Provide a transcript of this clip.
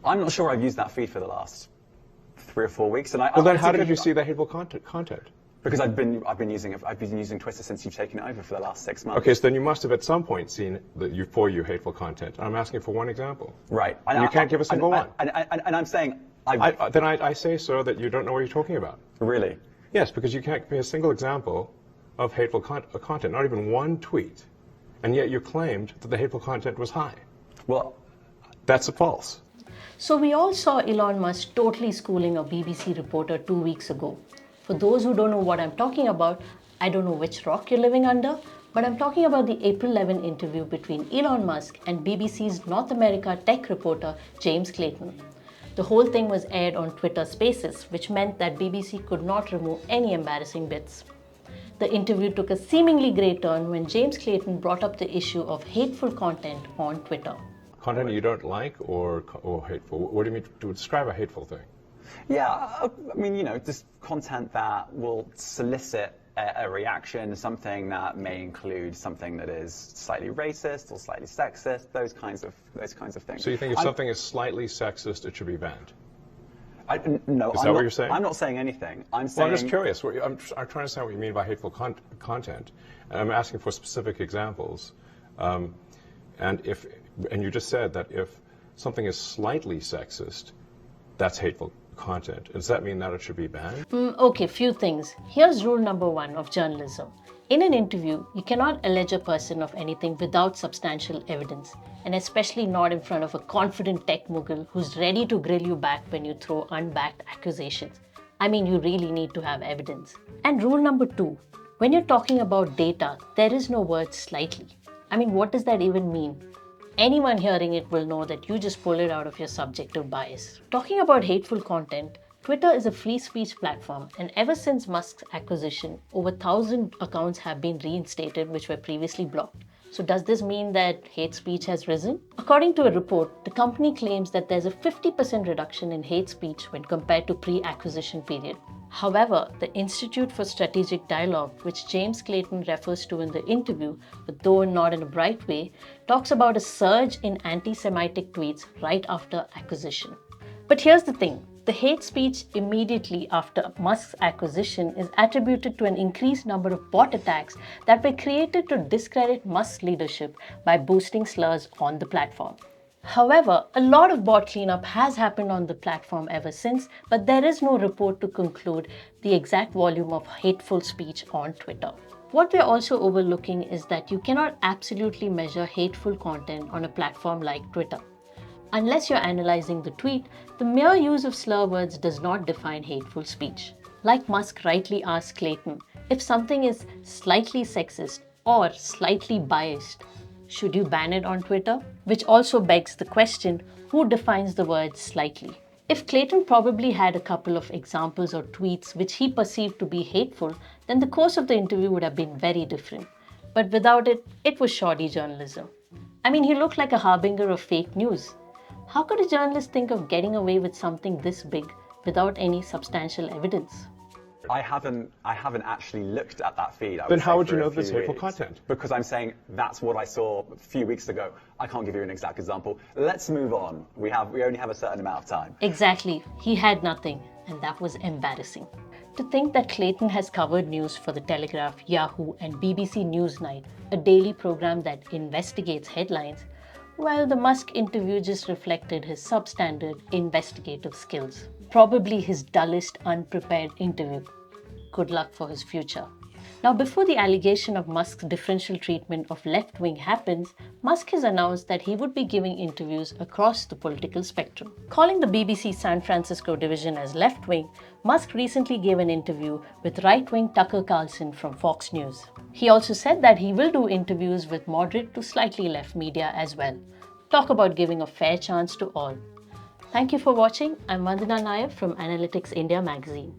I'm not sure I've used that feed for the last 3 or 4 weeks. And well, then how did you see the hateful content? Because I've been using Twitter since you've taken it over for the last 6 months. Okay, so then you must have at some point seen for you hateful content. I'm asking for one example. Right. And you can't give a single one. And I'm saying... Then I say, sir, that you don't know what you're talking about. Really? Yes, because you can't give me a single example of hateful content, not even one tweet. And yet you claimed that the hateful content was high. Well... That's false. So we all saw Elon Musk totally schooling a BBC reporter 2 weeks ago. For those who don't know what I'm talking about, I don't know which rock you're living under, but I'm talking about the April 11 interview between Elon Musk and BBC's North America tech reporter James Clayton. The whole thing was aired on Twitter Spaces, which meant that BBC could not remove any embarrassing bits. The interview took a seemingly great turn when James Clayton brought up the issue of hateful content on Twitter. Content you don't like or hateful? What do you mean to describe a hateful thing? Yeah, I mean, just content that will solicit a reaction, something that may include something that is slightly racist or slightly sexist, those kinds of things. So you think if something is slightly sexist, it should be banned? No, is that what you're saying? I'm not saying anything. I'm just curious. I'm trying to understand what you mean by hateful content. And I'm asking for specific examples. And you just said that if something is slightly sexist, that's hateful content. Does that mean that it should be banned? Okay, few things. Here's rule number 1 of journalism. In an interview, you cannot allege a person of anything without substantial evidence, and especially not in front of a confident tech mogul who's ready to grill you back when you throw unbacked accusations. I mean, you really need to have evidence. And rule number 2, when you're talking about data, there is no word slightly. I mean, what does that even mean? Anyone hearing it will know that you just pull it out of your subjective bias. Talking about hateful content, Twitter is a free speech platform, and ever since Musk's acquisition, over 1,000 accounts have been reinstated which were previously blocked. So does this mean that hate speech has risen? According to a report, the company claims that there's a 50% reduction in hate speech when compared to pre-acquisition period. However, the Institute for Strategic Dialogue, which James Clayton refers to in the interview, but though not in a bright way, talks about a surge in anti-Semitic tweets right after acquisition. But here's the thing. The hate speech immediately after Musk's acquisition is attributed to an increased number of bot attacks that were created to discredit Musk's leadership by boosting slurs on the platform. However, a lot of bot cleanup has happened on the platform ever since, but there is no report to conclude the exact volume of hateful speech on Twitter. What we're also overlooking is that you cannot absolutely measure hateful content on a platform like Twitter. Unless you're analyzing the tweet, the mere use of slur words does not define hateful speech. Like Musk rightly asked Clayton, if something is slightly sexist or slightly biased, should you ban it on Twitter? Which also begs the question, who defines the word slightly? If Clayton probably had a couple of examples or tweets which he perceived to be hateful, then the course of the interview would have been very different. But without it, it was shoddy journalism. I mean, he looked like a harbinger of fake news. How could a journalist think of getting away with something this big without any substantial evidence? I haven't actually looked at that feed. Then how would you know this hateful content? Because I'm saying that's what I saw a few weeks ago. I can't give you an exact example. Let's move on. We only have a certain amount of time. Exactly. He had nothing, and that was embarrassing. To think that Clayton has covered news for The Telegraph, Yahoo, and BBC Newsnight, a daily program that investigates headlines, well, the Musk interview just reflected his substandard investigative skills. Probably his dullest unprepared interview. Good luck for his future. Now, before the allegation of Musk's differential treatment of left-wing happens, Musk has announced that he would be giving interviews across the political spectrum. Calling the BBC San Francisco division as left-wing, Musk recently gave an interview with right-wing Tucker Carlson from Fox News. He also said that he will do interviews with moderate to slightly left media as well. Talk about giving a fair chance to all. Thank you for watching. I'm Vandana Nair from Analytics India magazine.